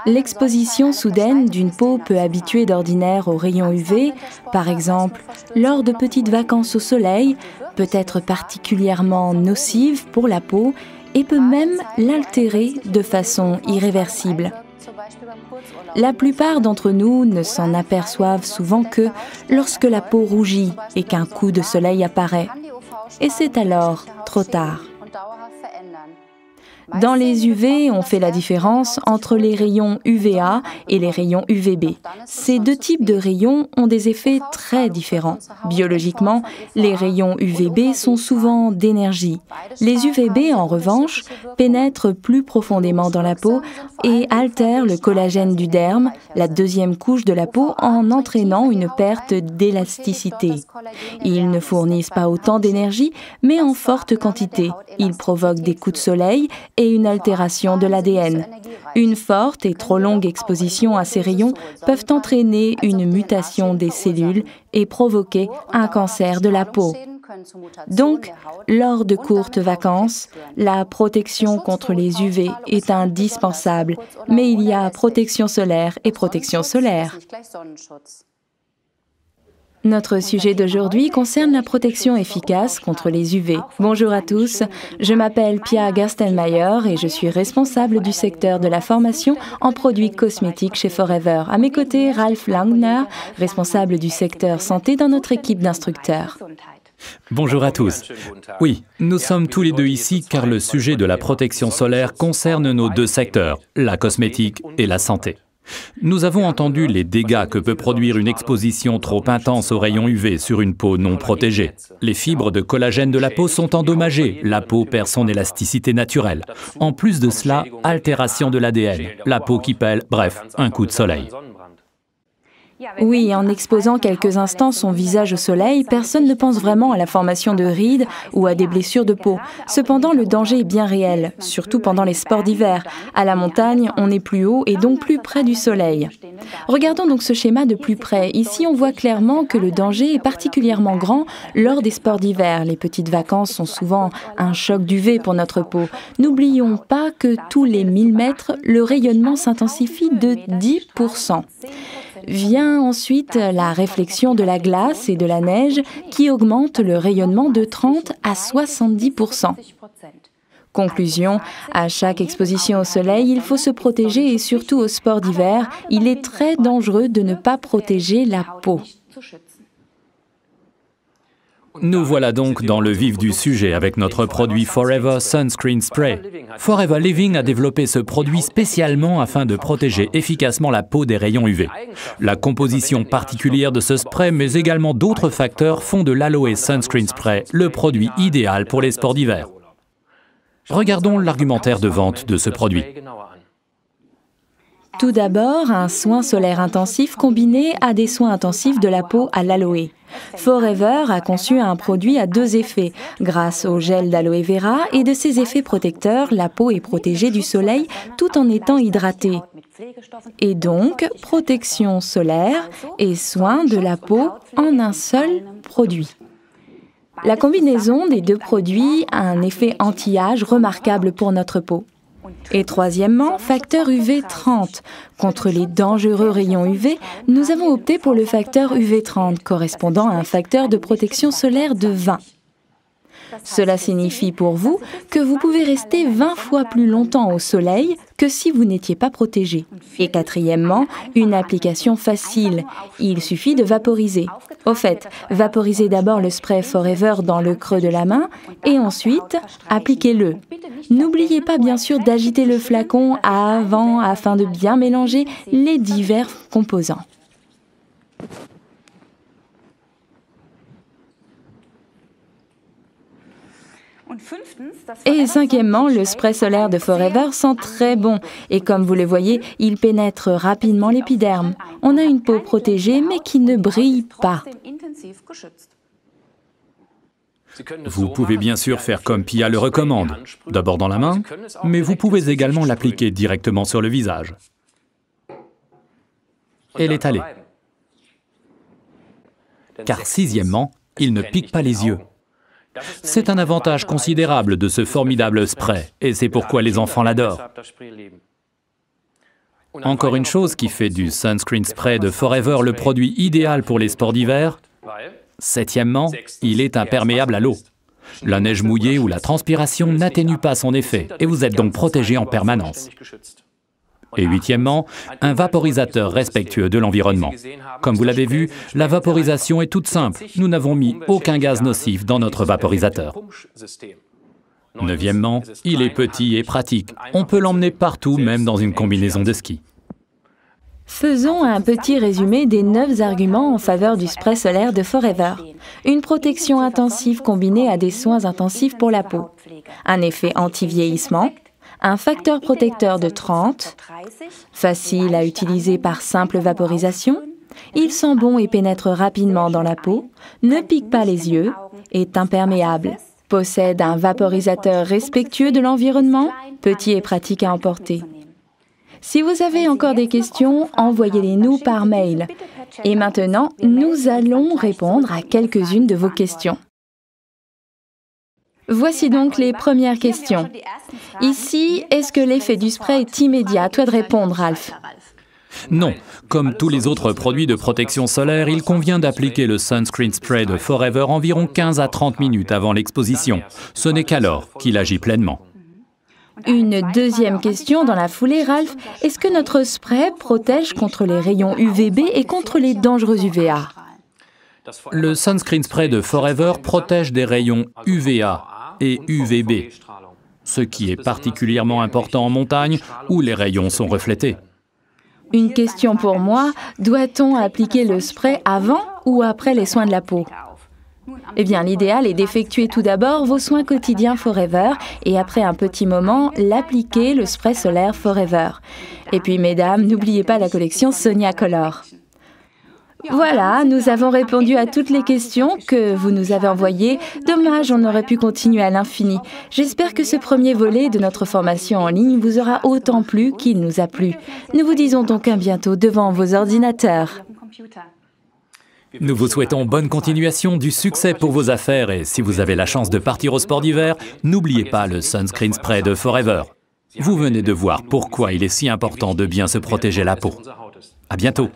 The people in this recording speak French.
L'exposition soudaine d'une peau peu habituée d'ordinaire aux rayons UV, par exemple lors de petites vacances au soleil, peut être particulièrement nocive pour la peau et peut même l'altérer de façon irréversible. La plupart d'entre nous ne s'en aperçoivent souvent que lorsque la peau rougit et qu'un coup de soleil apparaît. Et c'est alors trop tard. Dans les UV, on fait la différence entre les rayons UVA et les rayons UVB. Ces deux types de rayons ont des effets très différents. Biologiquement, les rayons UVB sont souvent d'énergie. Les UVB, en revanche, pénètrent plus profondément dans la peau et altèrent le collagène du derme, la deuxième couche de la peau, en entraînant une perte d'élasticité. Ils ne fournissent pas autant d'énergie, mais en forte quantité. Ils provoquent des coups de soleil et une altération de l'ADN. Une forte et trop longue exposition à ces rayons peuvent entraîner une mutation des cellules et provoquer un cancer de la peau. Donc, lors de courtes vacances, la protection contre les UV est indispensable, mais il y a protection solaire et protection solaire. Notre sujet d'aujourd'hui concerne la protection efficace contre les UV. Bonjour à tous, je m'appelle Pia Gerstenmaier et je suis responsable du secteur de la formation en produits cosmétiques chez Forever. À mes côtés, Ralf Langner, responsable du secteur santé dans notre équipe d'instructeurs. Bonjour à tous. Oui, nous sommes tous les deux ici car le sujet de la protection solaire concerne nos deux secteurs, la cosmétique et la santé. Nous avons entendu les dégâts que peut produire une exposition trop intense aux rayons UV sur une peau non protégée. Les fibres de collagène de la peau sont endommagées, la peau perd son élasticité naturelle. En plus de cela, altération de l'ADN, la peau qui pèle, bref, un coup de soleil. Oui, en exposant quelques instants son visage au soleil, personne ne pense vraiment à la formation de rides ou à des blessures de peau. Cependant, le danger est bien réel, surtout pendant les sports d'hiver. À la montagne, on est plus haut et donc plus près du soleil. Regardons donc ce schéma de plus près. Ici, on voit clairement que le danger est particulièrement grand lors des sports d'hiver. Les petites vacances sont souvent un choc d'UV pour notre peau. N'oublions pas que tous les 1000 mètres, le rayonnement s'intensifie de 10%. Vient ensuite la réflexion de la glace et de la neige qui augmente le rayonnement de 30 à 70%. Conclusion, à chaque exposition au soleil, il faut se protéger et surtout au sport d'hiver, il est très dangereux de ne pas protéger la peau. Nous voilà donc dans le vif du sujet avec notre produit Forever Sunscreen Spray. Forever Living a développé ce produit spécialement afin de protéger efficacement la peau des rayons UV. La composition particulière de ce spray, mais également d'autres facteurs, font de l'Aloe Sunscreen Spray le produit idéal pour les sports d'hiver. Regardons l'argumentaire de vente de ce produit. Tout d'abord, un soin solaire intensif combiné à des soins intensifs de la peau à l'aloe. Forever a conçu un produit à deux effets. Grâce au gel d'aloe vera et de ses effets protecteurs, la peau est protégée du soleil tout en étant hydratée. Et donc, protection solaire et soin de la peau en un seul produit. La combinaison des deux produits a un effet anti-âge remarquable pour notre peau. Et troisièmement, facteur UV 30. Contre les dangereux rayons UV, nous avons opté pour le facteur UV 30, correspondant à un facteur de protection solaire de 20. Cela signifie pour vous que vous pouvez rester 20 fois plus longtemps au soleil que si vous n'étiez pas protégé. Et quatrièmement, une application facile. Il suffit de vaporiser. Au fait, vaporisez d'abord le spray Forever dans le creux de la main et ensuite, appliquez-le. N'oubliez pas bien sûr d'agiter le flacon avant afin de bien mélanger les divers composants. Et cinquièmement, le spray solaire de Forever sent très bon et comme vous le voyez, il pénètre rapidement l'épiderme. On a une peau protégée mais qui ne brille pas. Vous pouvez bien sûr faire comme Pia le recommande, d'abord dans la main, mais vous pouvez également l'appliquer directement sur le visage. Et l'étaler. Car sixièmement, il ne pique pas les yeux. C'est un avantage considérable de ce formidable spray, et c'est pourquoi les enfants l'adorent. Encore une chose qui fait du Sunscreen Spray de Forever le produit idéal pour les sports d'hiver, septièmement, il est imperméable à l'eau. La neige mouillée ou la transpiration n'atténue pas son effet, et vous êtes donc protégé en permanence. Et huitièmement, un vaporisateur respectueux de l'environnement. Comme vous l'avez vu, la vaporisation est toute simple. Nous n'avons mis aucun gaz nocif dans notre vaporisateur. Neuvièmement, il est petit et pratique. On peut l'emmener partout, même dans une combinaison de ski. Faisons un petit résumé des 9 arguments en faveur du spray solaire de Forever. Une protection intensive combinée à des soins intensifs pour la peau. Un effet anti-vieillissement. Un facteur protecteur de 30. Facile à utiliser par simple vaporisation. Il sent bon et pénètre rapidement dans la peau. Ne pique pas les yeux. Est imperméable. Possède un vaporisateur respectueux de l'environnement, petit et pratique à emporter. Si vous avez encore des questions, envoyez-les-nous par mail. Et maintenant, nous allons répondre à quelques-unes de vos questions. Voici donc les premières questions. Ici, est-ce que l'effet du spray est immédiat? À toi de répondre, Ralph. Non, comme tous les autres produits de protection solaire, il convient d'appliquer le Sunscreen Spray de Forever environ 15 à 30 minutes avant l'exposition. Ce n'est qu'alors qu'il agit pleinement. Une deuxième question dans la foulée, Ralph. Est-ce que notre spray protège contre les rayons UVB et contre les dangereux UVA? Le Sunscreen Spray de Forever protège des rayons UVA et UVB, ce qui est particulièrement important en montagne où les rayons sont reflétés. Une question pour moi, doit-on appliquer le spray avant ou après les soins de la peau? Eh bien, l'idéal est d'effectuer tout d'abord vos soins quotidiens Forever et après un petit moment, l'appliquer le spray solaire Forever. Et puis, mesdames, n'oubliez pas la collection Sonia Color. Voilà, nous avons répondu à toutes les questions que vous nous avez envoyées. Dommage, on aurait pu continuer à l'infini. J'espère que ce premier volet de notre formation en ligne vous aura autant plu qu'il nous a plu. Nous vous disons donc à bientôt devant vos ordinateurs. Nous vous souhaitons bonne continuation, du succès pour vos affaires et si vous avez la chance de partir au sport d'hiver, n'oubliez pas le Sunscreen Spray de Forever. Vous venez de voir pourquoi il est si important de bien se protéger la peau. À bientôt.